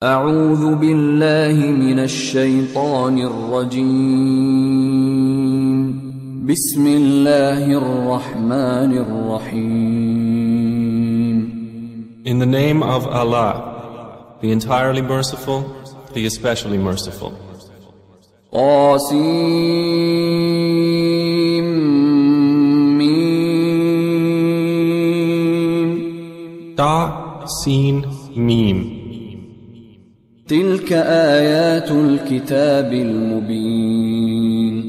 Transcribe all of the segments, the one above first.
أعوذ بالله من الشيطان الرجيم بسم الله الرحمن الرحيم. In the name of Allah, the entirely merciful, the especially merciful. Ta, Sin, Mim. تلك آيات الكتاب المبين.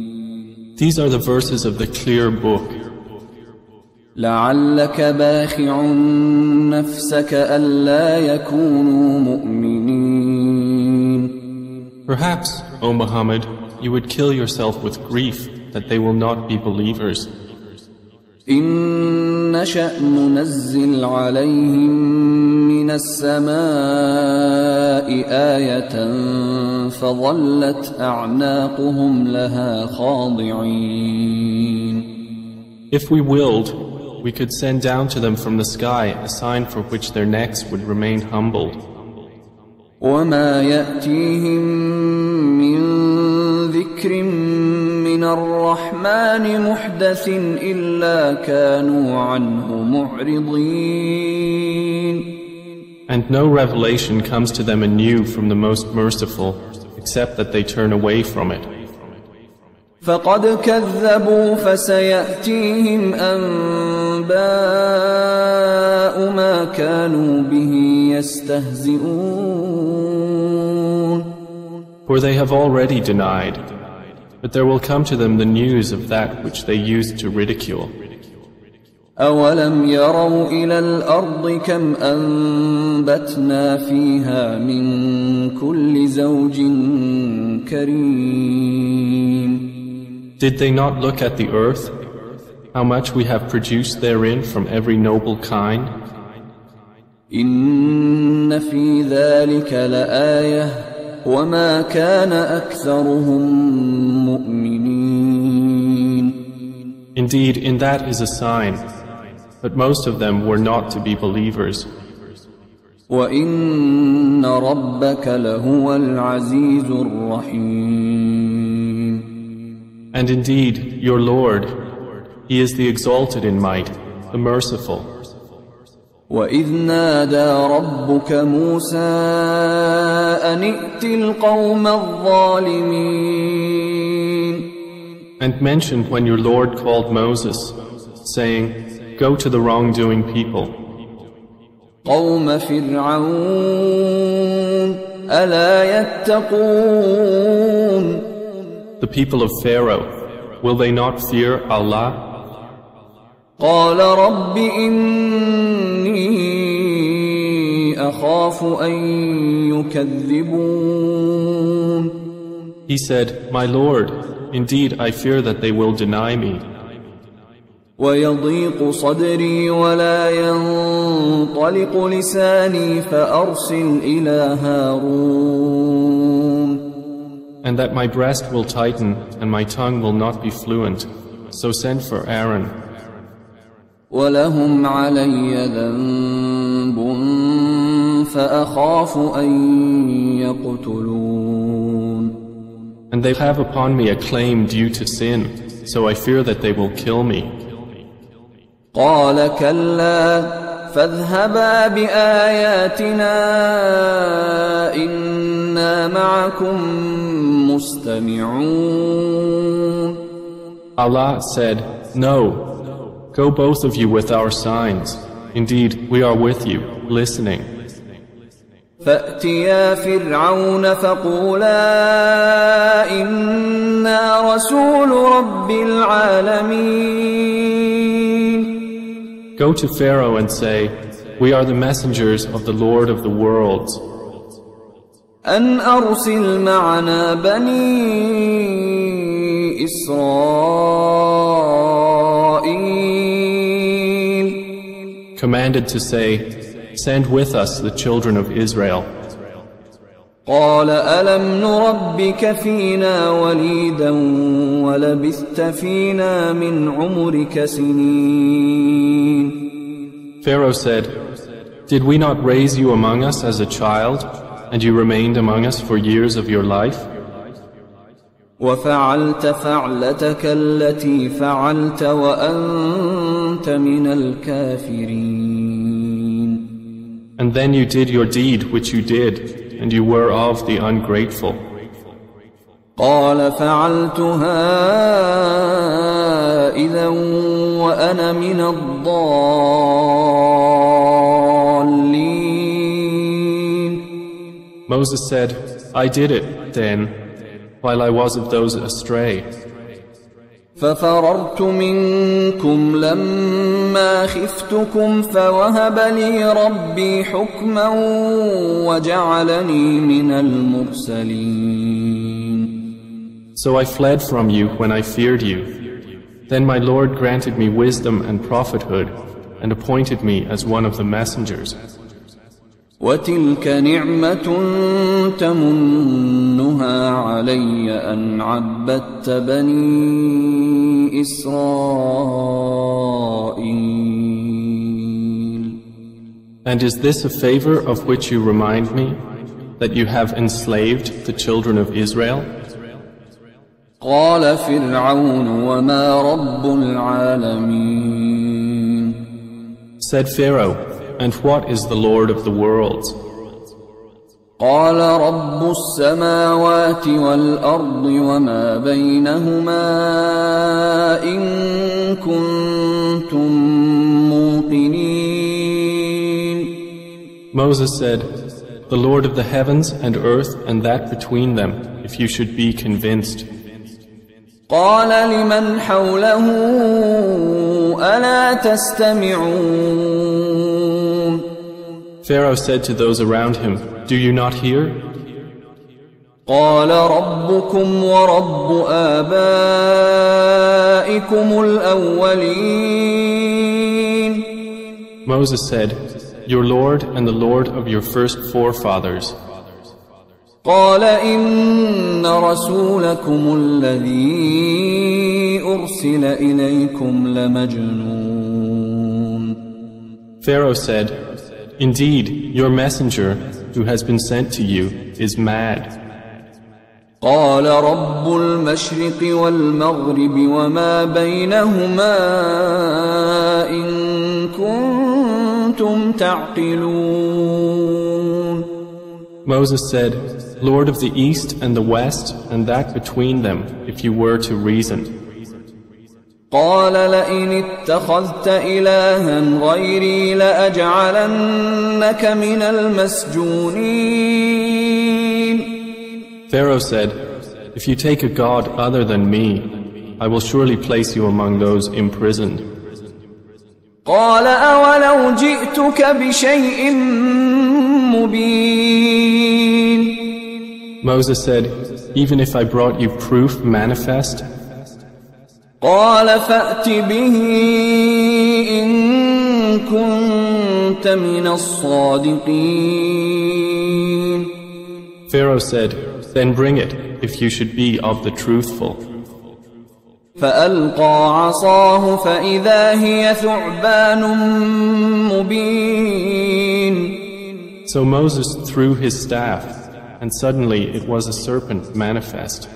These are the verses of the clear book. لعلك باخع نفسك ألا يكونوا مؤمنين. Perhaps, O Muhammad, you would kill yourself with grief that they will not be believers. إن نشأ ننزل عليهم من السماء آية فظلت أعناقهم لها خاضعين. If we willed, we could send down to them from the sky a sign for which their necks would remain humbled. وما يأتيهم من ذكر من الرحمن محدث إلا كانوا عنه معرضين. And no revelation comes to them anew from the Most Merciful, except that they turn away from it. فقد كذبوا فسيأتيهم أنباء ما كانوا به يستهزئون. For they have already denied, but there will come to them the news of that which they used to ridicule. أولم يروا إلى الأرض كم أنبتنا فيها من كل زوج كريم. Did they not look at the earth, how much we have produced therein from every noble kind? إن في ذلك لآية وما كان أكثرهم مؤمنين. Indeed, in that is a sign, but most of them were not to be believers. وَإِنَّ رَبَّكَ لَهُوَ الْعَزِيزُ الرَّحِيمُ. And indeed, your Lord, He is the exalted in might, the merciful. وَإِذْ نَادَى رَبُّكَ مُوسَىٰ أَنِ ائْتِ الْقَوْمَ الظَّالِمِينَ. And mention when your Lord called Moses, saying, Go to the wrongdoing people. قَوْمَ فِرْعَوْنَ أَلَا يَتَّقُونَ. The people of Pharaoh, will they not fear Allah? قَالَ رَبِّ إِنِّي أَخَافُ أَن يُكَذِّبُونَ. He said, My Lord, indeed I fear that they will deny me. وَيَضِيقُ صَدْرِي وَلَا يَنطَلِقُ لِسَانِي فَأَرْسِلْ إِلَى هَارُونَ. And that my breast will tighten and my tongue will not be fluent, so send for Aaron. وَلَهُمْ عَلَيَّ ذَنبٌ فَأَخَافُ أَن يَقْتُلُونَ. And they have upon me a claim due to sin, so I fear that they will kill me. قَالَ كَلَّا فَاذْهَبَا بِآيَاتِنَا إِنَّا مَعَكُمْ مُسْتَمِعُونَ. Allah said, No, go both of you with our signs. Indeed, we are with you, listening. فَأْتِيَا فِرْعَوْنَ فَقُولَا إِنَّا رَسُولُ رَبِّ الْعَالَمِينَ. Go to Pharaoh and say, We are the messengers of the Lord of the worlds. أَنْ أَرْسِلْ مَعَنَا بَنِي إِسْرَائِيلَ. Commanded to say, Send with us the children of Israel. قَالَ أَلَمْ نُرَبِّكَ فِينَا وَلِيدًا وَلَبِثْتَ فِينَا مِنْ عُمُرِكَ سِنِينَ. Pharaoh said, Did we not raise you among us as a child, and you remained among us for years of your life? وفعلت فعلتك التي فعلت وأنت من الكافرين. And then you did your deed which you did, and you were of the ungrateful. قال فعلتها إذا وأنا من الضالين. Moses said, I did it then, while I was of those astray. ففررت منكم لما خفتكم فوهب لي ربي حكما وجعلني من المرسلين. So I fled from you when I feared you. Then my Lord granted me wisdom and prophethood and appointed me as one of the messengers. وتلك نعمة تمنها علي أن عبدت بني إسرائيل. And is this a favor of which you remind me, that you have enslaved the children of Israel? قال فرعون وما رب العالمين. Said Pharaoh, and what is the Lord of the worlds? قال رب السماوات والأرض وما بينهما إن كنتم موقنين. Moses said, the Lord of the heavens and earth and that between them, if you should be convinced. قال لمن حوله ألا تستمعون. Pharaoh said to those around him, do you not hear? قال ربكم ورب آبائكم الأولين. Moses said, your Lord and the Lord of your first forefathers. قال إن رسولكم الذي أرسل إليكم لمجنون. Pharaoh said, indeed, your messenger who has been sent to you is mad. قال رب المشرق والمغرب وما بينهما إن كنتم تعقلون. Moses said, Lord of the East and the West and that between them, if you were to reason. قال لئن اتخذت إلها غيري لأجعلنك من المسجونين. Pharaoh said, if you take a god other than me, I will surely place you among those imprisoned. قال أولو جئتك بشيء مبين. Moses said, even if I brought you proof manifest? قال فأت به إن كنت من الصادقين. Pharaoh said, then bring it, if you should be of the truthful. فألقى عصاه فإذا هي ثعبان مبين. So Moses threw his staff, and suddenly it was a serpent manifest.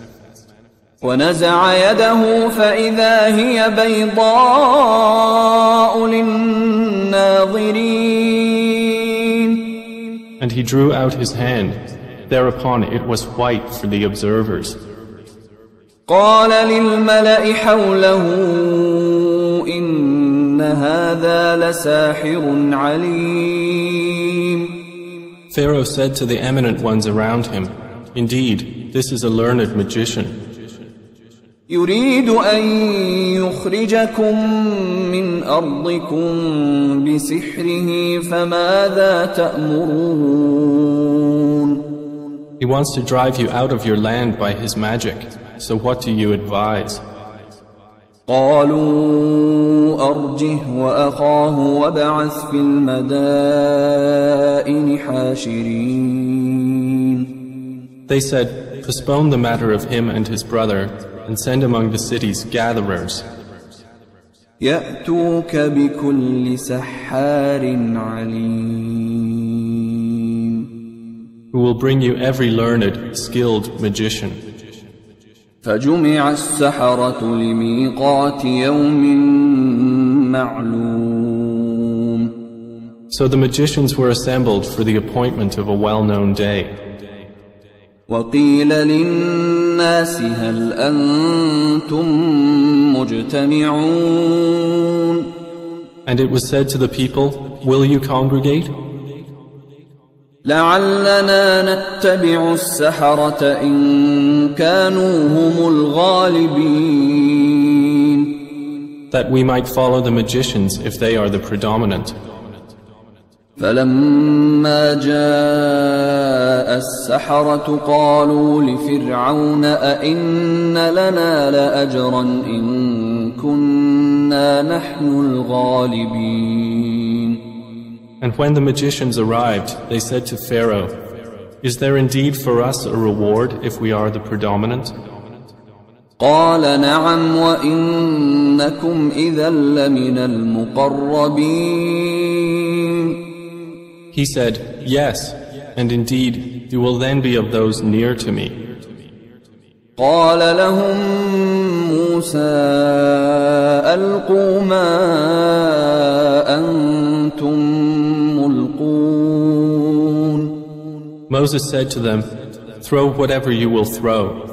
ونزع يده فإذا هي بيضاء للناظرين. And he drew out his hand. Thereupon it was white for the observers. قال للملأ حوله إن هذا لساحر عليم. Pharaoh said to the eminent ones around him, indeed, this is a learned magician. يريد أن يخرجكم من أرضكم بسحره فماذا تأمرون. He wants to drive you out of your land by his magic. So what do you advise? قالوا أرجه وأخاه وابعث في المدائن حاشرين. They said, postpone the matter of him and his brother and send among the cities gatherers. يأتوك بكل سحار عليم. who will bring you every learned, skilled magician. فجمع السحرة لميقات يوم معلوم. So the magicians were assembled for the appointment of a well-known day. وقيل للناس هل أنتم مجتمعون. And it was said to the people, will you congregate? لعلنا نتبع السحرة إن كانوا هم الغالبين. That we might follow the magicians if they are the predominant. فلما جاء السحرة قالوا لفرعون أئن لنا لأجرا إن كنا نحن الغالبين. And when the magicians arrived, they said to Pharaoh, is there indeed for us a reward if we are the predominant? قال نعم وإنكم إذا لمن المقربين. He said, yes, and indeed, you will then be of those near to me. قال لهم موسى ألقوا ما أنتم ملقون. Moses said to them, throw whatever you will throw.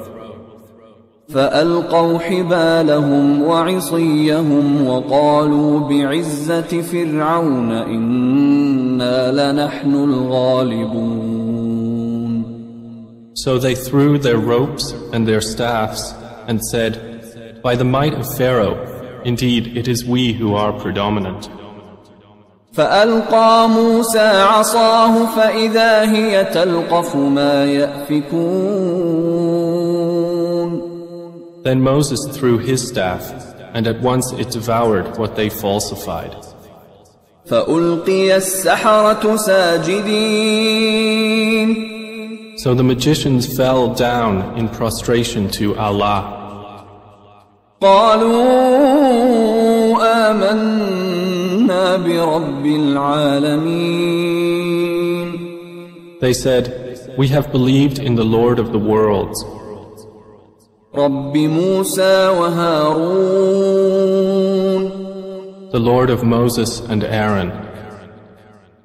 فألقوا حبالهم وعصيهم وقالوا بعزة فرعون إنا لنحن الغالبون. So they threw their ropes and their staffs and said, by the might of Pharaoh, indeed it is we who are predominant. فألقى موسى عصاه فإذا هي تلقف ما يأفكون. Then Moses threw his staff, and at once it devoured what they falsified. فألقي السحرة ساجدين. So the magicians fell down in prostration to Allah. قالوا آمنا برب العالمين. They said, we have believed in the Lord of the worlds, رب موسى وهارون. the Lord of Moses and Aaron.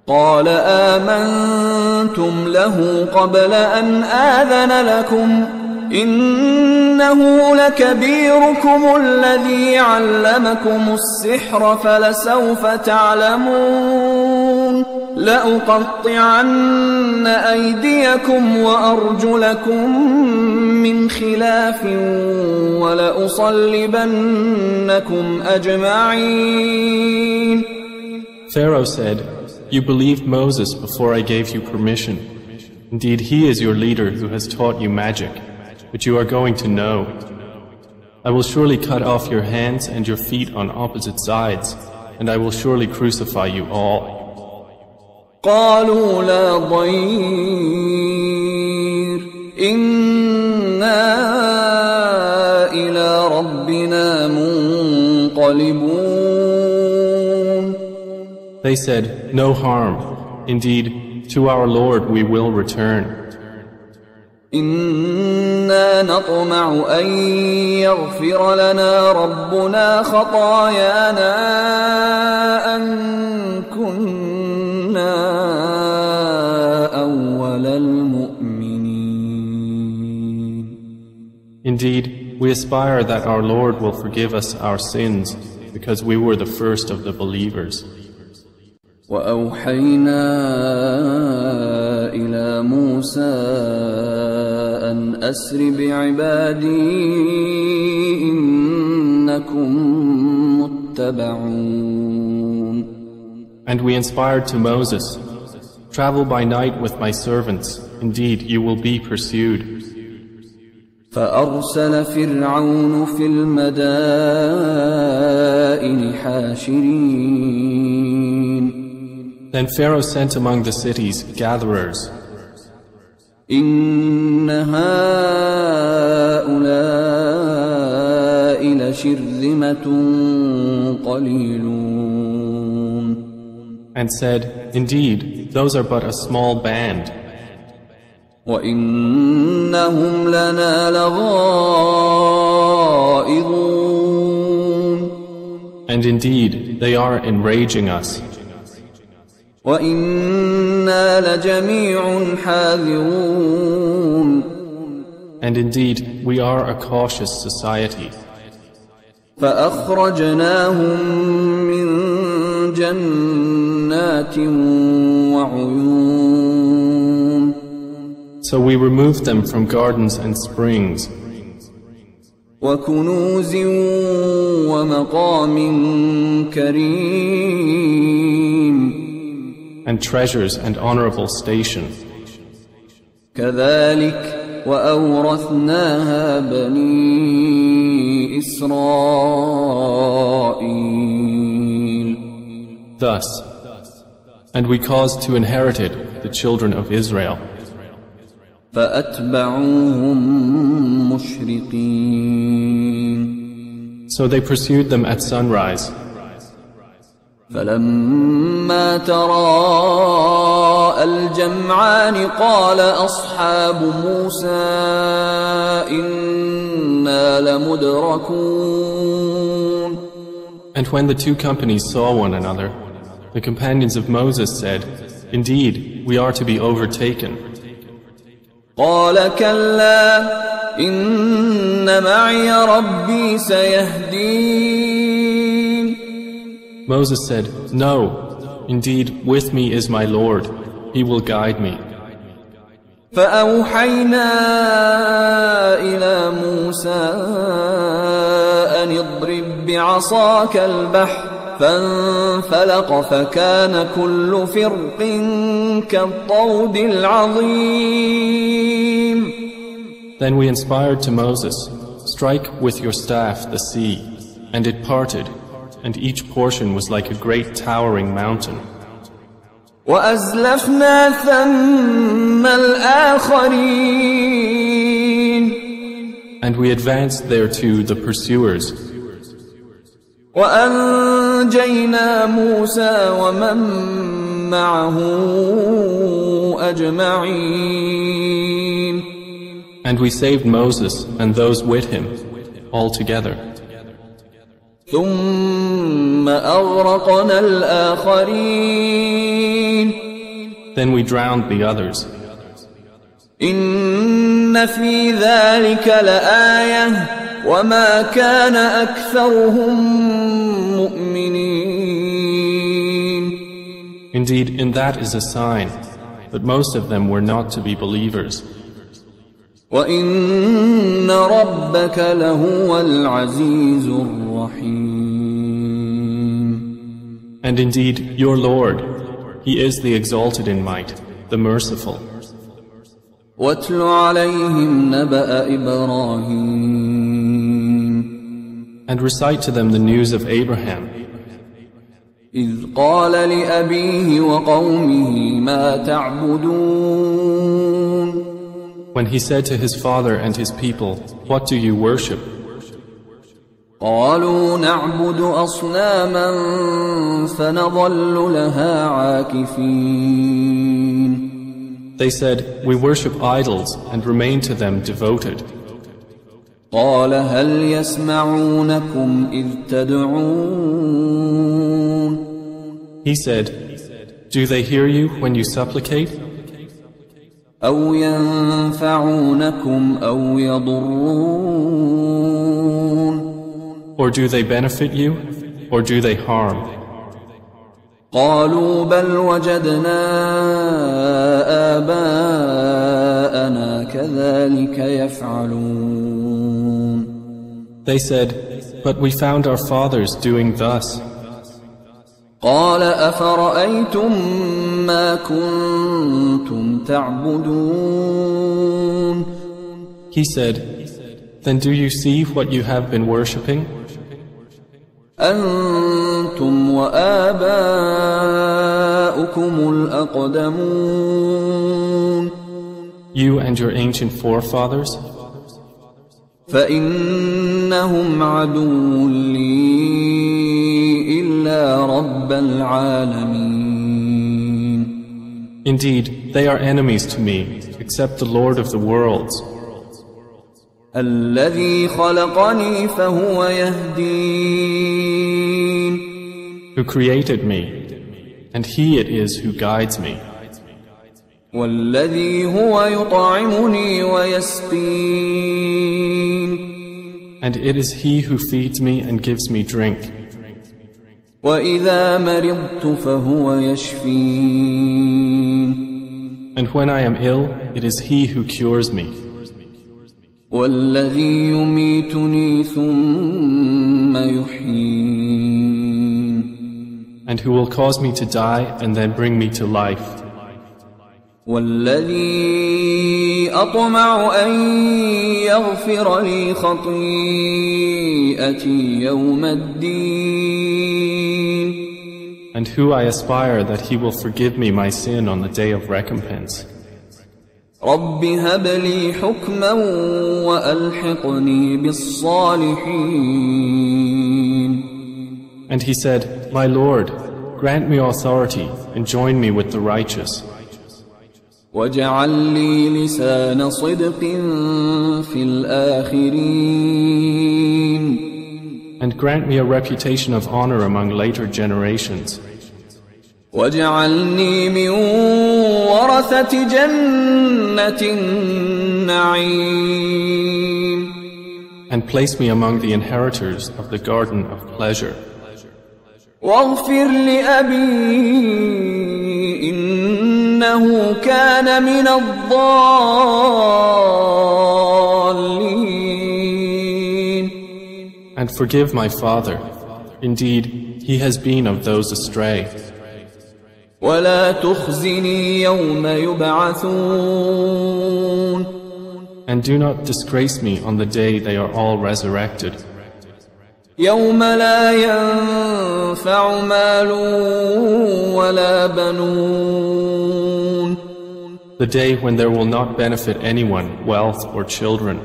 قال آمنتم له قبل أن آذن لكم إنه لكبيركم الذي علمكم السحر فلسوف تعلمون لأقطعن أيديكم وأرجلكم من خلاف ولأصلبنكم أجمعين. Pharaoh said, you believed Moses before I gave you permission. Indeed, he is your leader who has taught you magic, but you are going to know. I will surely cut off your hands and your feet on opposite sides, and I will surely crucify you all. قالوا لا ضير إنا إلى ربنا منقلبون. They said, no harm. Indeed, to our Lord we will return. إنا نطمع أن يغفر لنا ربنا خطايانا أن كنا أول المؤمنين. Indeed, we aspire that our Lord will forgive us our sins because we were the first of the believers. وأوحينا إلى موسى أن أسر بعبادي إنكم متبعون. And we inspired to Moses, travel by night with my servants, indeed you will be pursued. فأرسل فرعون في المدائن حاشرين. Then Pharaoh sent among the cities gatherers. إن هؤلاء لشرذمة قليلون. And said, indeed, those are but a small band. وإنهم لنا لغائظون. And indeed, they are enraging us. وإنا لجميع حاذرون. And indeed, we are a cautious society. فأخرجناهم من جنات وعيون. So we removed them from gardens and springs, وكنوز ومقام كريم. and treasures and honorable station. كذلك وأورثناها بني إسرائيل. Thus, and we caused to inherit it the children of Israel. فأتبعوهم مشرقين. So they pursued them at sunrise. فلما تراءى الجمعان قال أصحاب موسى إنا لمدركون. And when the two companies saw one another, the companions of Moses said, "Indeed, we are to be overtaken." قال كلا إن معي ربي سيهدين. Moses said, "No, indeed, with me is my Lord. He will guide me." فأوحينا إلى موسى أن اضرب بعصاك البحر فانفلق فكان كل فرق كالطود العظيم. Then we inspired to Moses, "Strike with your staff the sea," and it parted, and each portion was like a great towering mountain. وأزلفنا ثم الآخرين. And we advanced thereto the pursuers. وأنجينا موسى ومن معه أجمعين. And we saved Moses and those with him, all together. ثم أغرقنا الآخرين. Then we drowned the others. إن في ذلك لآية وما كان أكثرهم مؤمنين. Indeed, in that is a sign, but most of them were not to be believers. وإن ربك لهو العزيز الرحيم. And indeed, your Lord, He is the exalted in might, the merciful. واتل عليهم نبأ إبراهيم. And recite to them the news of Abraham, إذ قال لأبيه وقومه ما تعبدون. when he said to his father and his people, "What do you worship?" قالوا نعبد أصناما فنظل لها عاكفين. They said, "We worship idols and remain to them devoted." قال هل يسمعونكم إذ تدعون. He said, "Do they hear you when you supplicate? أو ينفعونكم أو يضرون. Or do they benefit you, or do they harm?" قالوا بل وجدنا آباءنا كذلك يفعلون. They said, "But we found our fathers doing thus." قال أفرأيتم ما كنتم تعبدون. He said, "Then do you see what you have been worshipping? أنتم وآباؤكم الأقدمون. You and your ancient forefathers? فإنهم عدو لي إلا رب العالمين. Indeed, they are enemies to me, except the Lord of the worlds, الذي خلقني فهو يهدين who created me, and He it is who guides me, والذي هو يطعمني ويسقين and it is He who feeds me and gives me drink, وإذا مرضت فهو يشفين and when I am ill, it is He who cures me, والذي يميتني ثم يحيين and who will cause me to die and then bring me to life, والذي أطمع أن يغفر لي خطيئتي يوم الدين and who I aspire that He will forgive me my sin on the day of recompense. رب هب لي حكما وألحقني بالصالحين. And he said, My Lord, grant me authority and join me with the righteous, واجعل لي لسان صدق في الآخرين. and grant me a reputation of honor among later generations, واجعلني من ورثة جنة النعيم. and place me among the inheritors of the garden of pleasure. واغفر لأبي إنه كان من الضالين. And forgive my father. Indeed, he has been of those astray. ولا تخزني يوم يبعثون. And do not disgrace me on the day they are all resurrected, يوم لا ينفع مال ولا بنون. the day when there will not benefit anyone, wealth or children,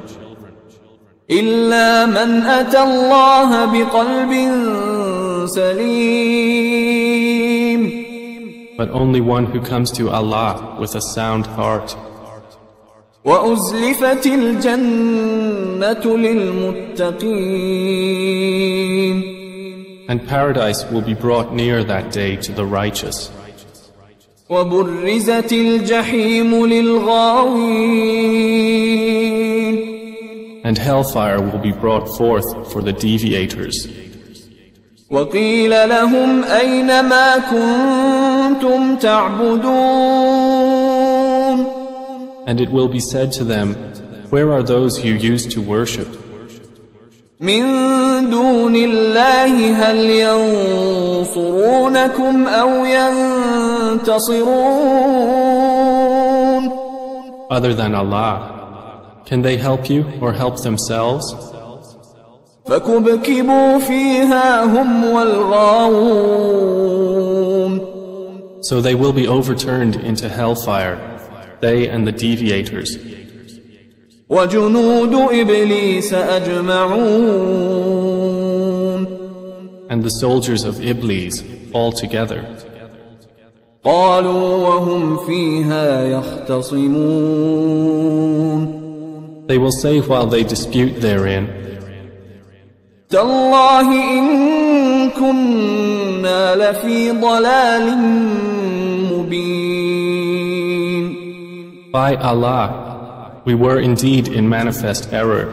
إلا من أتى الله بقلب سليم. but only one who comes to Allah with a sound heart. وأزلفت الجنة للمتقين. And paradise will be brought near that day to the righteous. وبرزت الجحيم للغاوين. And hellfire will be brought forth for the deviators. وقيل لهم أين ما كنتم تعبدون. And it will be said to them, Where are those you used to worship? من دون الله هل ينصرونكم أو ينتصرون. Other than Allah, can they help you or help themselves? فكبكبوا فيها هم والغاوون. So they will be overturned into hellfire, they and the deviators, وجنود إبليس أجمعون. and the soldiers of Iblis all together. قالوا وهم فيها يختصمون. They will say while they dispute therein, تالله إن كنا لفي ضلال مبين. By Allah, we were indeed in manifest error,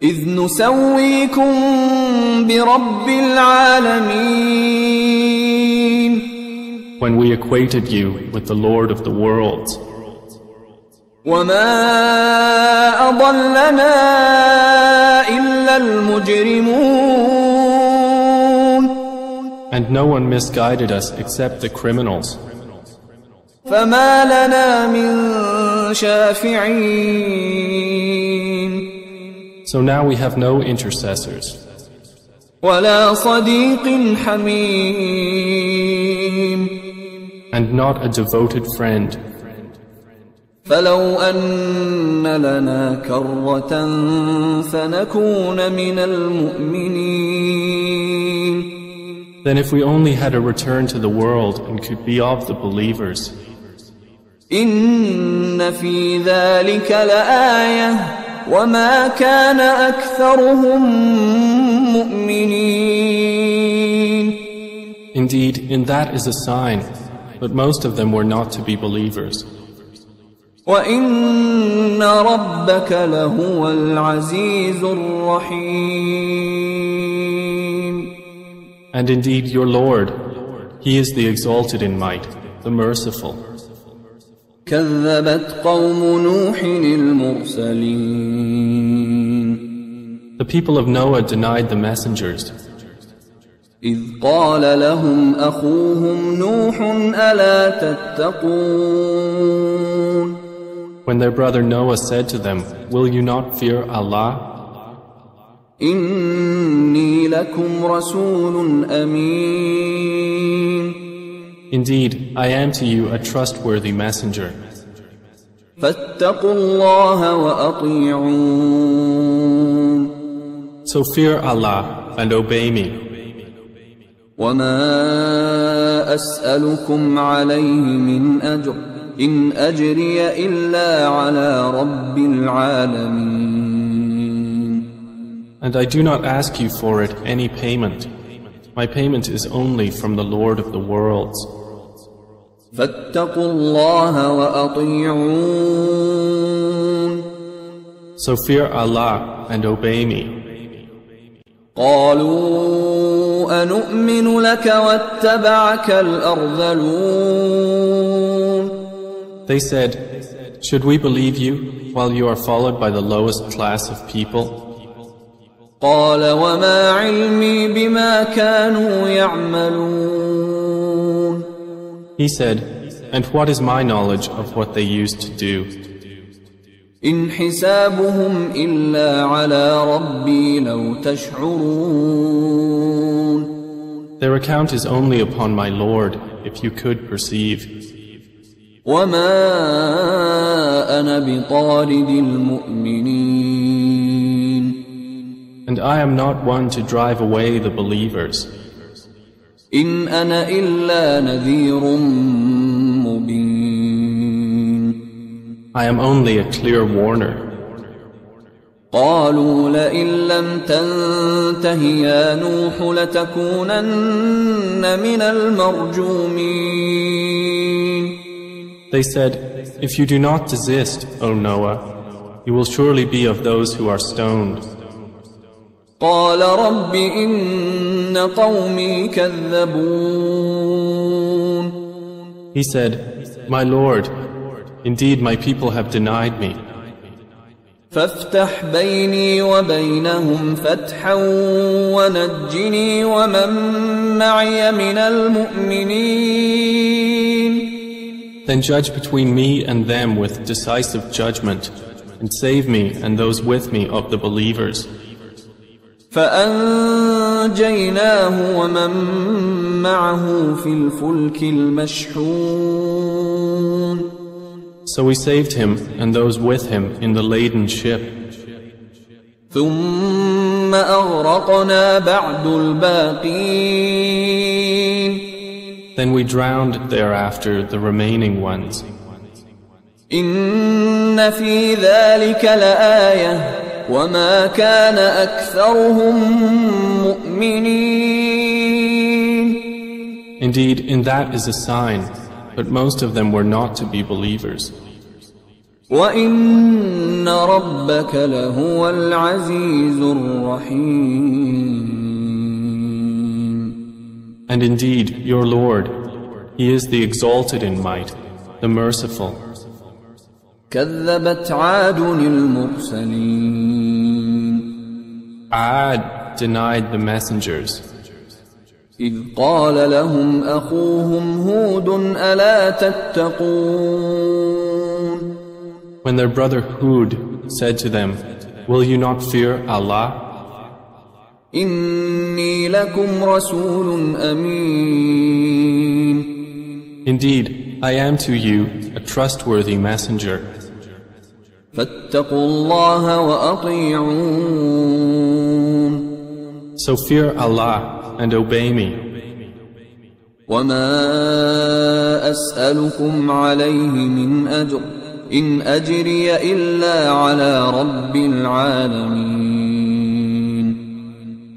إذ نسويكم برب العالمين. when we equated you with the Lord of the worlds. وما أضلنا إلا المجرمون. And no one misguided us except the criminals. فما لنا من شافعين. So now we have no intercessors, ولا صديق حميم. and not a devoted friend. فلو أن لنا كرة فنكون من المؤمنين. Then if we only had a return to the world and could be of the believers, إن في ذلك لآية وما كان أكثرهم مؤمنين. Indeed, in that is a sign, but most of them were not to be believers. وَإِنَّ رَبَّكَ لَهُوَ الْعَزِيزُ الرَّحِيمُ. And indeed, your Lord, He is the exalted in might, the merciful. كَذَّبَتْ قَوْمُ نُوحٍ الْمُرْسَلِينَ. The people of Noah denied the messengers. إِذْ قَالَ لَهُمْ أَخُوهُمْ نُوحٌ أَلَا تَتَّقُونَ. When their brother Noah said to them, "Will you not fear Allah? إِنِّي لَكُمْ رَسُولٌ أَمِينٌ. Indeed, I am to you a trustworthy messenger. فَاتَّقُوا اللَّهَ وَأَطِيعُونِ. So fear Allah and obey me. وَمَا أَسْأَلُكُمْ عَلَيْهِ مِنْ أَجْرٍ إِنْ أَجْرِيَ إِلَّا عَلَى رَبِّ الْعَالَمِينَ. And I do not ask you for it any payment. My payment is only from the Lord of the worlds. فَاتَّقُوا اللَّهَ وَأَطِيعُونِ. So fear Allah and obey me. قالوا أنؤمن لك واتبعك الأرذلون. They said, "Should we believe you while you are followed by the lowest class of people?" قال وما علمي بما كانوا يعملون. He said, "And what is my knowledge of what they used to do? إن حسابهم إلا على ربي لو تشعرون. Their account is only upon my Lord, if you could perceive. وما أنا بطارد المؤمنين. And I am not one to drive away the believers. إن أنا إلا نذير مبين. I am only a clear warner. قالوا لئن لم تنته يا نوح لتكونن من المرجومين. They said, "If you do not desist, O Noah, you will surely be of those who are stoned." قال رب إن قومي كذبون. He said, "My Lord, indeed my people have denied me. فافتح بيني وبينهم فتحا ونجني ومن معي من المؤمنين. Then judge between me and them with decisive judgment, and save me and those with me of the believers." فأنجيناه ومن معه في الفلك المشحون. So we saved him and those with him in the laden ship. ثم أغرقنا بعد الباقين. Then we drowned thereafter the remaining ones. إن في ذلك لآية وما كان أكثرهم مؤمنين. Indeed, in that is a sign, but most of them were not to be believers. وَإِنَّ رَبَّكَ لَهُوَ الْعَزِيزُ الرَّحِيمُ. And indeed, your Lord, He is the exalted in might, the merciful. كَذَّبَتْ عَادٌ الْمُرْسَلِينَ. Ad denied the messengers. إِذْ قَالَ لَهُمْ أَخُوهُمْ هُودٌ أَلَا تَتَّقُونَ. When their brother Hud said to them, "Will you not fear Allah? إِنِّي لَكُمْ رَسُولٌ أَمِينٌ. Indeed, I am to you a trustworthy messenger. فَاتَّقُوا اللَّهَ وَأَطِيعُونِ. So fear Allah and obey me. وما أسألكم عليه من أجر إن أجري إلا على رب العالمين.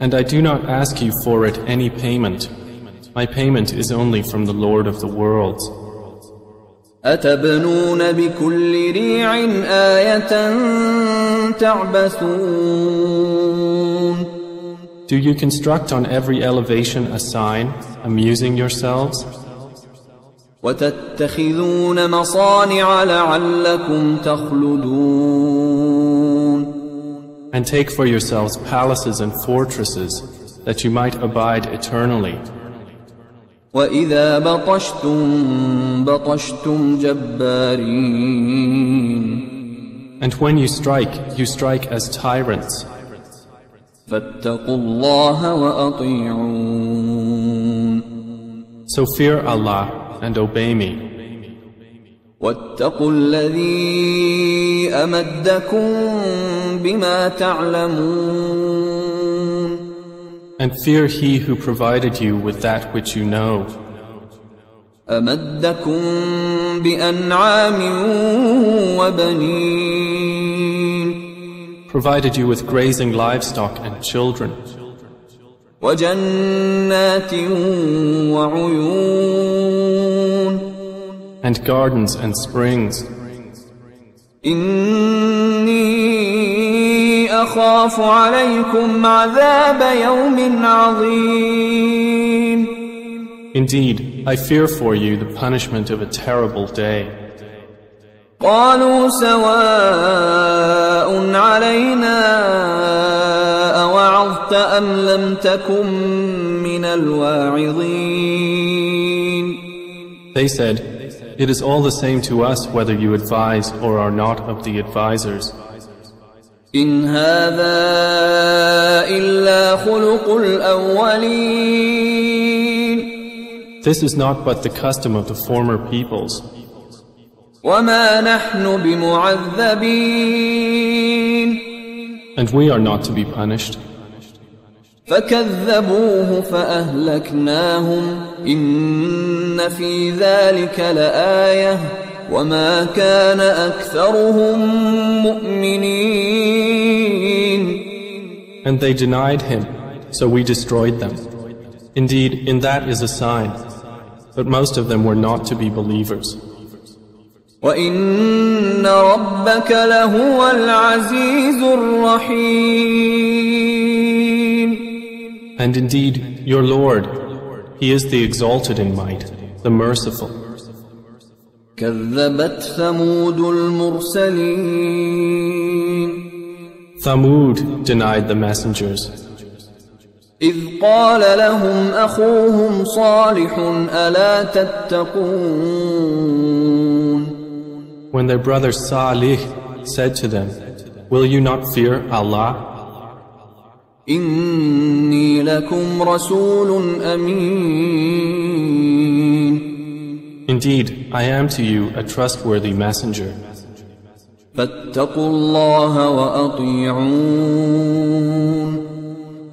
And I do not ask you for it any payment. My payment is only from the Lord of the worlds. أتبنون بكل ريع آية تعبثون. Do you construct on every elevation a sign, amusing yourselves? وتتخذون مصانع لعلكم تخلدون. And take for yourselves palaces and fortresses, that you might abide eternally. وإذا بطشتم بطشتم جبارين. And when you strike as tyrants. فاتقوا الله وأطيعون. So fear Allah and obey me. واتقوا الذي أمدكم بما تعلمون. And fear He who provided you with that which you know. أمدكم بأنعام وبنين. Provided you with grazing livestock and children. وجنات وعيون. And gardens and springs. إني أخاف عليكم عذاب يوم عظيم. Indeed, I fear for you the punishment of a terrible day. قالوا سواء علينا أوعظت أم لم تكن من الواعظين. They said, it is all the same to us whether you advise or are not of the advisors. إن هذا إلا خلق الأولين. This is not but the custom of the former peoples. وما نحن بمعذبين. And we are not to be punished. فكذبوه فأهلكناهم إن في ذلك لآية وما كان أكثرهم مؤمنين. And they denied him, so we destroyed them. Indeed, in that is a sign, but most of them were not to be believers. وَإِنَّ رَبَّكَ لَهُوَ الْعَزِيزُ الرَّحِيمُ. And indeed, your Lord, He is the exalted in might, the merciful. كَذَّبَتْ ثَمُودُ الْمُرْسَلِينَ. Thamud denied the messengers. إِذْ قَالَ لَهُمْ أَخُوهُمْ صَالِحٌ أَلَا تَتَّقُونَ. When their brother Salih said to them, will you not fear Allah? إِنِّي لَكُمْ رَسُولٌ أَمِينٌ. Indeed, I am to you a trustworthy messenger. فَاتَّقُوا اللَّهَ وَأَطِيعُونَ.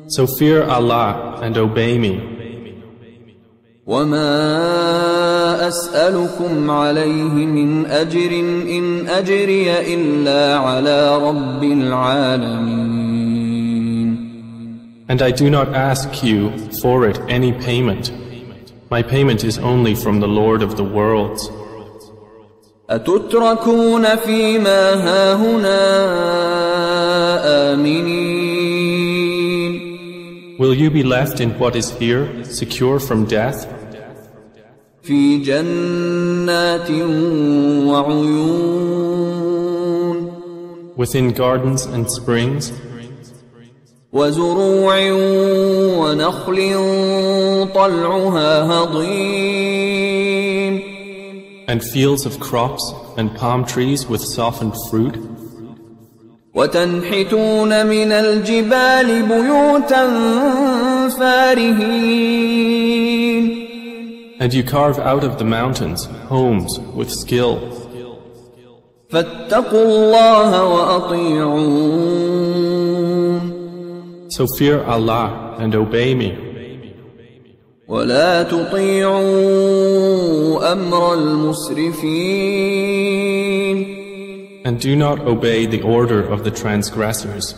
So fear Allah and obey me. وَمَا أَسْأَلُكُمْ عَلَيْهِ مِنْ أَجْرٍ إِنْ أَجْرِيَ إِلَّا عَلَى رَبِّ الْعَالَمِينَ. And I do not ask you for it any payment. My payment is only from the Lord of the worlds. أَتُتْرَكُونَ فِي مَا هَاهُنَا آمِنِينَ. Will you be left in what is here, secure from death? في جنات وعيون. Within gardens and springs. وزروع ونخل طلعها هضيم. And fields of crops and palm trees with softened fruit. وتنحتون من الجبال بيوتا فارهين. And you carve out of the mountains homes with skill. فاتقوا الله وأطيعون. So fear Allah and obey me. ولا تطيعوا أمر المسرفين And do not obey the order of the transgressors,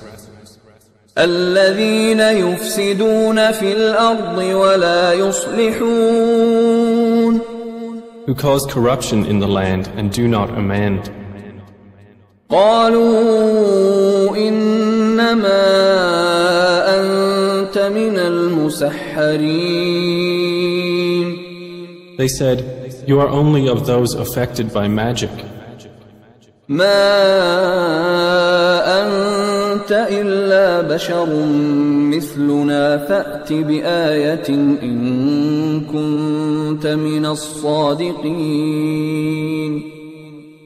الذين يفسدون في الأرض ولا يصلحون who cause corruption in the land and do not amend. قالوا إنما أنت من المسحرين They said, "You are only of those affected by magic. ما أنت إلا بشر مثلنا فأت بآية إن كنت من الصادقين."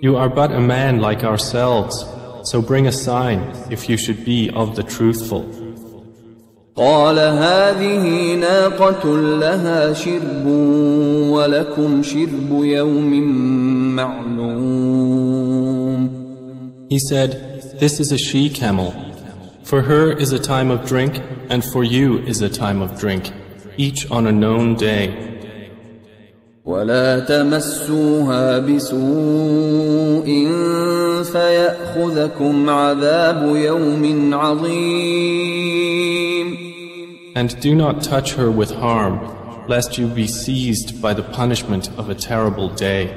You are but a man like ourselves, so bring a sign if you should be of the truthful. قال هذه ناقة لها شرب ولكم شرب يوم معلوم. He said, "This is a she-camel. For her is a time of drink, and for you is a time of drink, each on a known day. ولا تمسوها بسوء فيأخذكم عذاب يوم عظيم. And do not touch her with harm, lest you be seized by the punishment of a terrible day."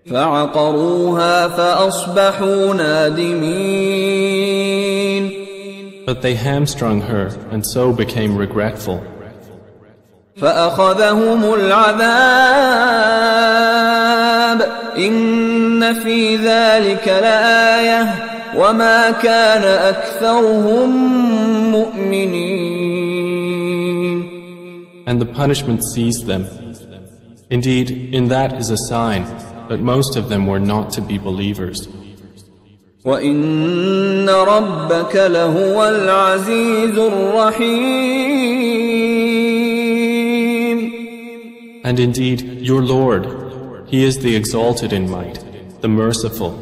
فعقروها فأصبحوا نادمين. But they hamstrung her, and so became regretful. فأخذهم العذاب إن في ذلك لآية وما كان أكثرهم مؤمنين. And the punishment seized them. Indeed, in that is a sign, but most of them were not to be believers. وَإِنَّ رَبَّكَ لَهُوَ الْعَزِيزُ الرَّحِيمُ. And indeed, your Lord, He is the exalted in might, the merciful.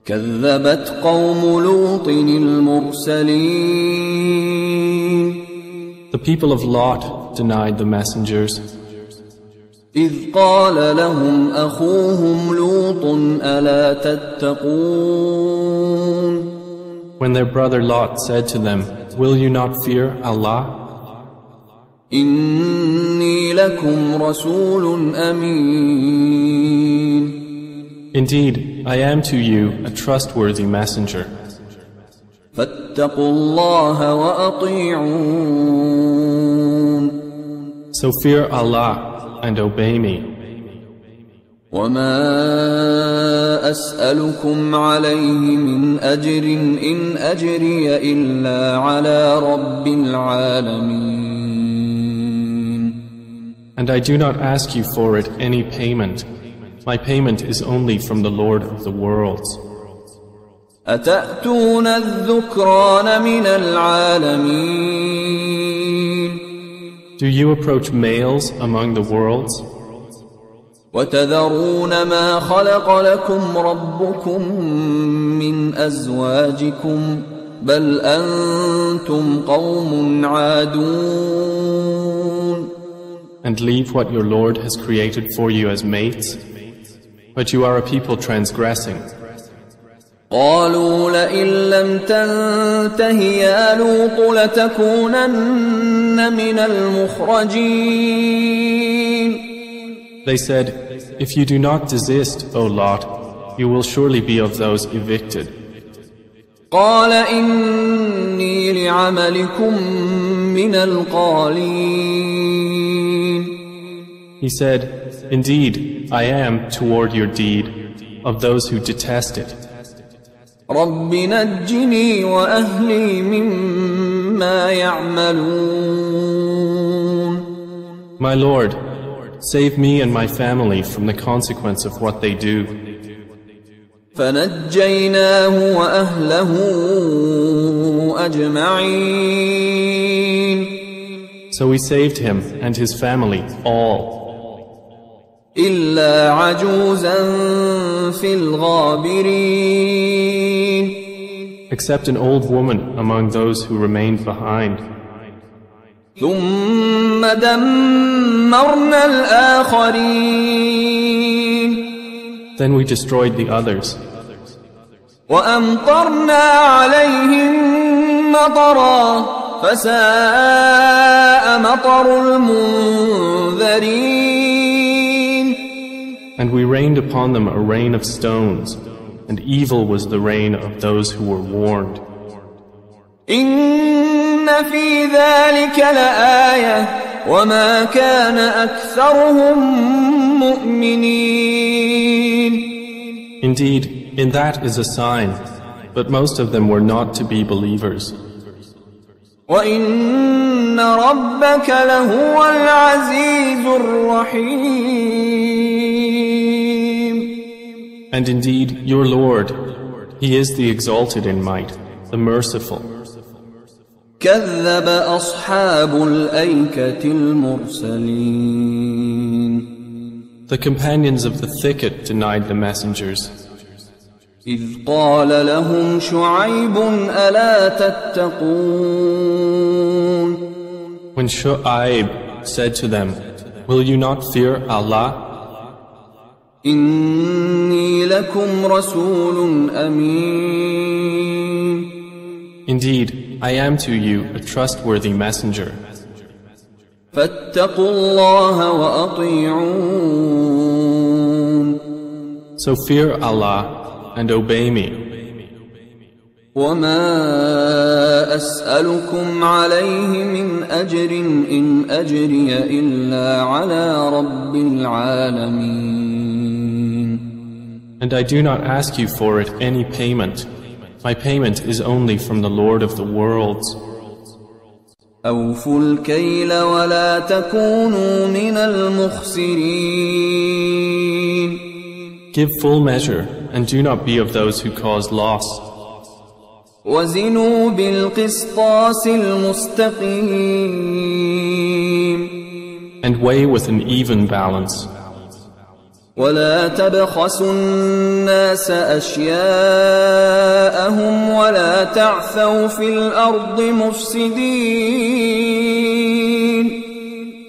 كذبت قوم لوط المرسلين. The people of Lot denied the messengers. إذ قال لهم أخوهم لوط ألا تتقون. When their brother Lot said to them, "Will you not fear Allah? إني لكم رسول أمين. Indeed, I am to you a trustworthy messenger. فاتقوا الله وأطيعون. So fear Allah and obey me. وما أسألكم عليه من أجر إن أجري إلا على رب العالمين. And I do not ask you for it any payment. My payment is only from the Lord of the worlds. أتأتون الذكران من العالمين. Do you approach males among the worlds? وتذرون ما خلق لكم ربكم من أزواجكم بل أنتم قوم عادون. And leave what your Lord has created for you as mates? But you are a people transgressing. قالوا لئن لم تنته يا لوط لتكونن من المخرجين. They said, "If you do not desist, O Lot, you will surely be of those evicted." قال إني لعملكم من القالين. He said, "Indeed, I am toward your deed of those who detest it. رب نجني وأهلي مما يعملون. My Lord, save me and my family from the consequence of what they do." فنجيناه وأهله أجمعين. So we saved him and his family all, إلا عجوزا في الغابرين. except an old woman among those who remained behind. ثم دمرنا الآخرين. Then we destroyed the others. وأمطرنا عليهم مطرا فساء مطر المنذرين. And we rained upon them a rain of stones, and evil was the rain of those who were warned. إن في ذلك لآية وما كان أكثرهم مؤمنين. Indeed, in that is a sign, but most of them were not to be believers. وَإِنَّ رَبَّكَ لَهُوَ الْعَزِيزُ الرَّحِيمُ. And indeed, your Lord, He is the exalted in might, the merciful. كَذَّبَ أَصْحَابُ الْأَيْكَةِ الْمُرْسَلِينَ. The companions of the thicket denied the messengers. إِذْ قَالَ لَهُمْ شُعَيْبٌ أَلَا تَتَّقُونَ. When Shu'aib said to them, will you not fear Allah? إِنِّي لَكُمْ رَسُولٌ أَمِينٌ. Indeed, I am to you a trustworthy messenger. فَاتَّقُوا اللَّهَ وَأَطِيعُونَ. So fear Allah and obey me. وَمَا أَسْأَلُكُمْ عَلَيْهِ مِنْ أَجْرٍ إِنْ أَجْرِيَ إِلَّا عَلَى رَبِّ الْعَالَمِينَ. And I do not ask you for it any payment. My payment is only from the Lord of the worlds. أَوْفُوا الْكَيْلَ وَلَا تَكُونُوا مِنَ الْمُخْسِرِينَ. Give full measure and do not be of those who cause loss. وَزِنُوا بِالْقِسْطَاسِ الْمُسْتَقِيمِ. And weigh with an even balance. وَلَا تَبْخَسُوا النَّاسَ أَشْيَاءَهُمْ وَلَا تَعْثَوْا فِي الْأَرْضِ مُفْسِدِينَ.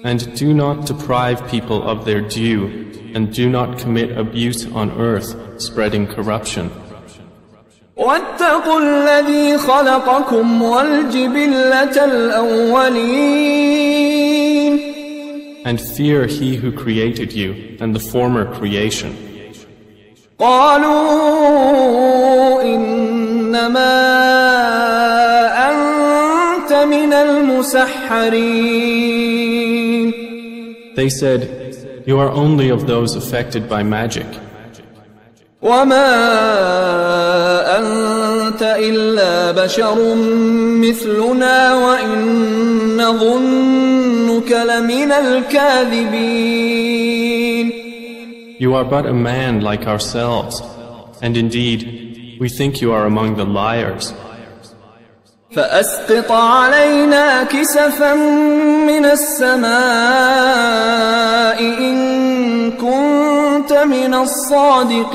And do not deprive people of their due, and do not commit abuse on earth, spreading corruption. وَاتَّقُوا الَّذِي خَلَقَكُمْ وَالْجِبِلَّةَ الْأَوَّلِينَ. And fear He who created you and the former creation. قَالُوا إِنَّمَا أَنْتَ مِنَ الْمُسَحَّرِينَ. They said, you are only of those affected by magic. وَمَا أَنْتَ إِلَّا بَشَرٌ مِثْلُنَا وَإِنْ نَظُنُّكَ لَمِنَ الْكَاذِبِينَ. You are but a man like ourselves, and indeed, we think you are among the liars. فَأَسْقِطْ عَلَيْنَا كِسَفًا مِّنَ السَّمَاءِ إِن كُنتَ مِنَ الصَّادِقِينَ.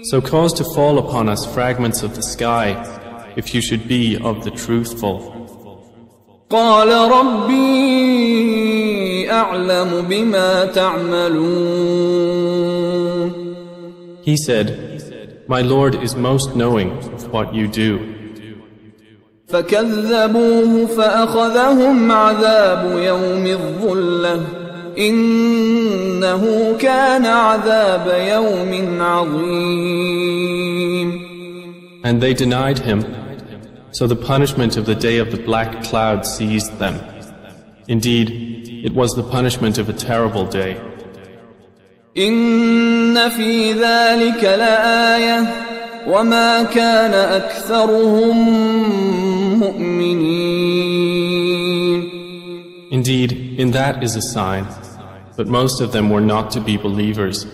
So cause to fall upon us fragments of the sky, if you should be of the truthful. قَالَ رَبِّي أَعْلَمُ بِمَا تَعْمَلُونَ. He said, my Lord is most knowing of what you do. فَكَذَّبُوهُ فَأَخَذَهُمْ عَذَابُ يَوْمِ الظُّلَّةِ إِنَّهُ كَانَ عَذَابَ يَوْمٍ عَظِيمٍ. And they denied Him, so the punishment of the day of the black cloud seized them. Indeed, it was the punishment of a terrible day. إِنَّ فِي ذَلِكَ لَآيَةً وَمَا كَانَ أَكْثَرُهُم مُؤْمِنِينَ. Indeed, in that is a sign, but most of them were not to be believers.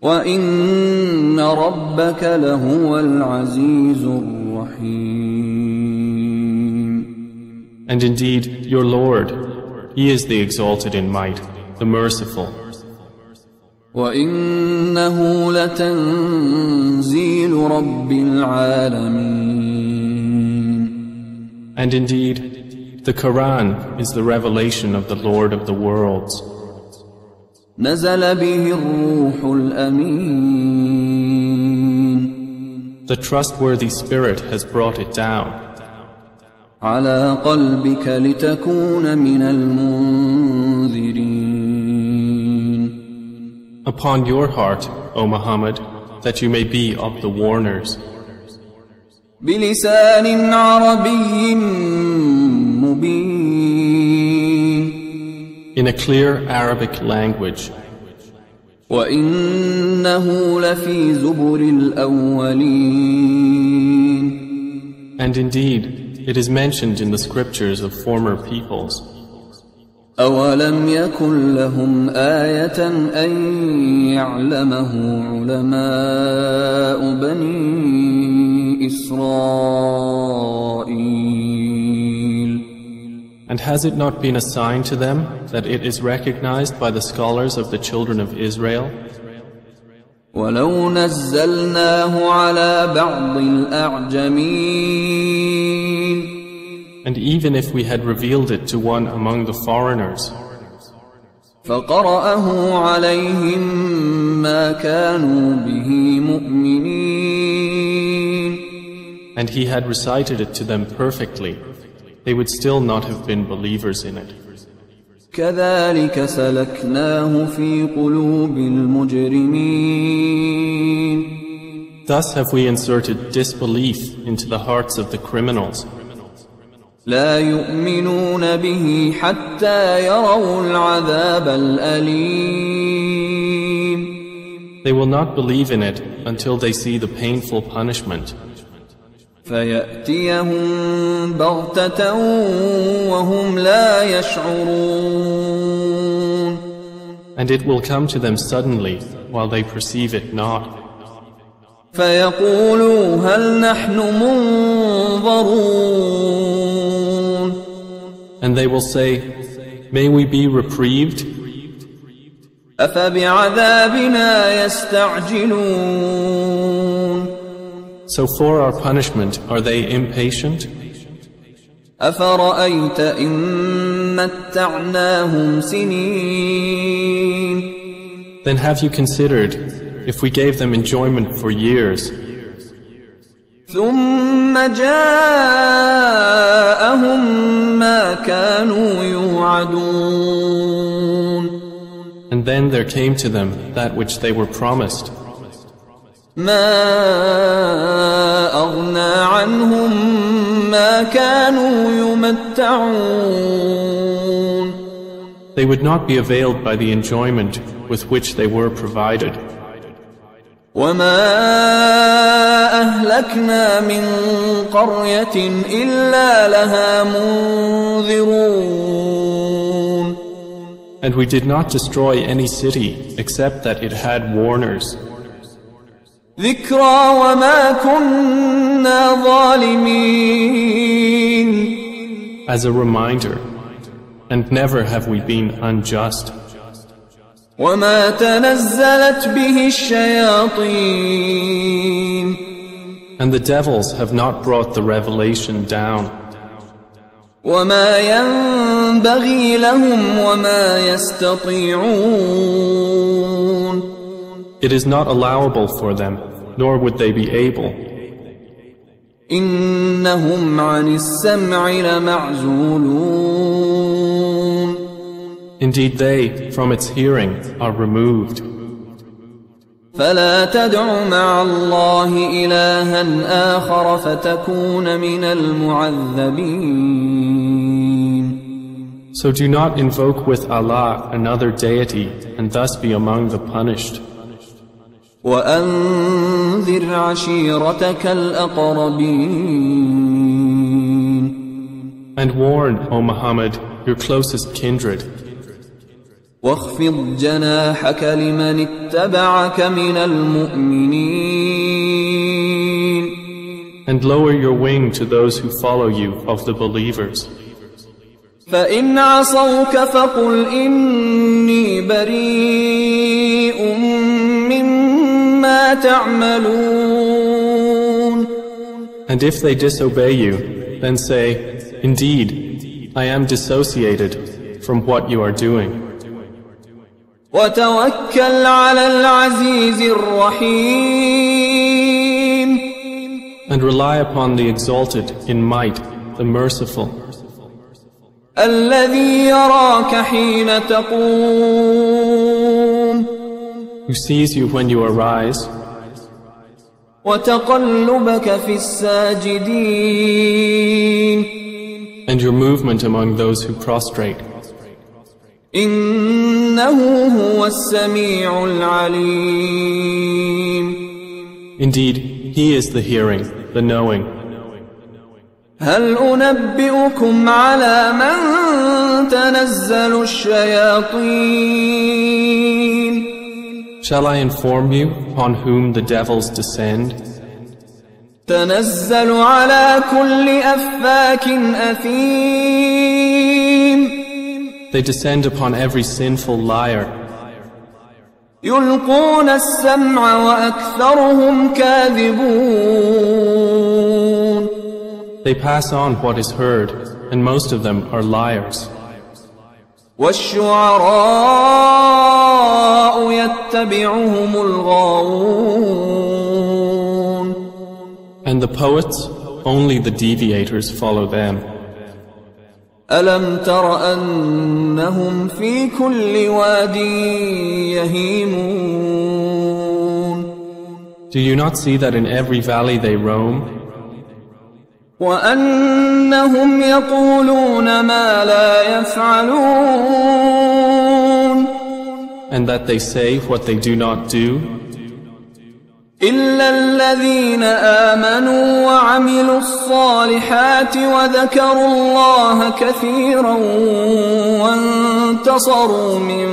وَإِنَّ رَبَّكَ لَهُوَ الْعَزِيزُ الرَّحِيمُ. And indeed, your Lord, He is the exalted in might, the merciful. وَإِنَّهُ لَتَنزِيلُ رَبِّ الْعَالَمِينَ. And indeed, the Qur'an is the revelation of the Lord of the worlds. نزل به الروح الأمين The trustworthy Spirit has brought it down على قلبك لتكون من المنذرين upon your heart, O Muhammad, that you may be of the warners. بلسان عربي مبين In a clear Arabic language. وإنه لفي زبر الأولين And indeed, it is mentioned in the scriptures of former peoples. أولم يكن لهم آية أن يعلمه علماء بني إسرائيل And has it not been a sign to them that it is recognized by the scholars of the children of Israel? ولو نزلناه على بعض الأعجمين And even if we had revealed it to one among the foreigners, فقرأه عليهم ما كانوا به مؤمنين and he had recited it to them perfectly, they would still not have been believers in it. كذلك سلكناه في قلوب المجرمين Thus have we inserted disbelief into the hearts of the criminals. لا يؤمنون به حتى يروا العذاب الأليم They will not believe in it until they see the painful punishment. فيأتيهم بغتة وهم لا يشعرون And it will come to them suddenly while they perceive it not. فيقولوا هل نحن منظرون And they will say, may we be reprieved? أفبعذابنا يستعجلون So for our punishment are they impatient? أفرأيت إن متعناهم سنين Then have you considered if we gave them enjoyment for years, ثم جاءهم ما كانوا يوعدون and then there came to them that which they were promised, ما أغنى عنهم ما كانوا يمتعون they would not be availed by the enjoyment with which they were provided. وما أهلكنا من قرية إلا لها منذرون And we did not destroy any city except that it had warners, ذكرى وما كنا ظالمين as a reminder, and never have we been unjust. وما تنزلت به الشياطين And the devils have not brought the revelation down, وما ينبغي لهم وما يستطيعون it is not allowable for them, nor would they be able. إنهم عن السمع لمعزولون Indeed they, from its hearing, are removed. فلا تدع مع الله إلها آخر فتكون من المعذبين So do not invoke with Allah another deity and thus be among the punished. وأنذر عشيرتك الأقربين And warn, O Muhammad, your closest kindred. واخفض جناحك لمن اتبعك من المؤمنين And lower your wing to those who follow you of the believers. فإن عصوك فقل إني بريء مما تعملون And if they disobey you, then say, "Indeed, I am dissociated from what you are doing." وتوكل على العزيز الرحيم And rely upon the exalted in might, the merciful, الذي يراك حين تقوم who sees you when you arise وتقلبك في الساجدين and your movement among those who prostrate. إنه هو السميع العليم Indeed, He is the hearing, the knowing. هل أنبئكم على من تنزل الشياطين Shall I inform you upon whom the devils descend? تنزل على كل أفاك أثيم They descend upon every sinful liar. يلقون السمع وأكثرهم كاذبون They pass on what is heard, and most of them are liars. والشعراء يتبعهم الغاوون And the poets, only the deviators follow them. ألم تر أنهم في كل واد يهيمون Do you not see that in every valley they roam, وأنهم يقولون ما لا يفعلون and that they say what they do not do? إلا الذين آمنوا وعملوا الصالحات وذكروا الله كثيرا وانتصروا من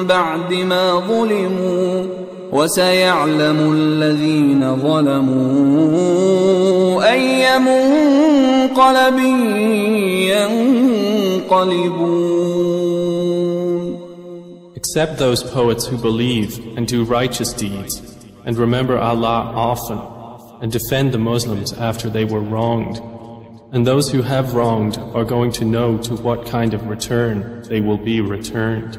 بعد ما ظلموا وسيعلم الذين ظلموا أي منقلب ينقلبون. Except those poets who believe and do righteous deeds, and remember Allah often, and defend the Muslims after they were wronged. And those who have wronged are going to know to what kind of return they will be returned.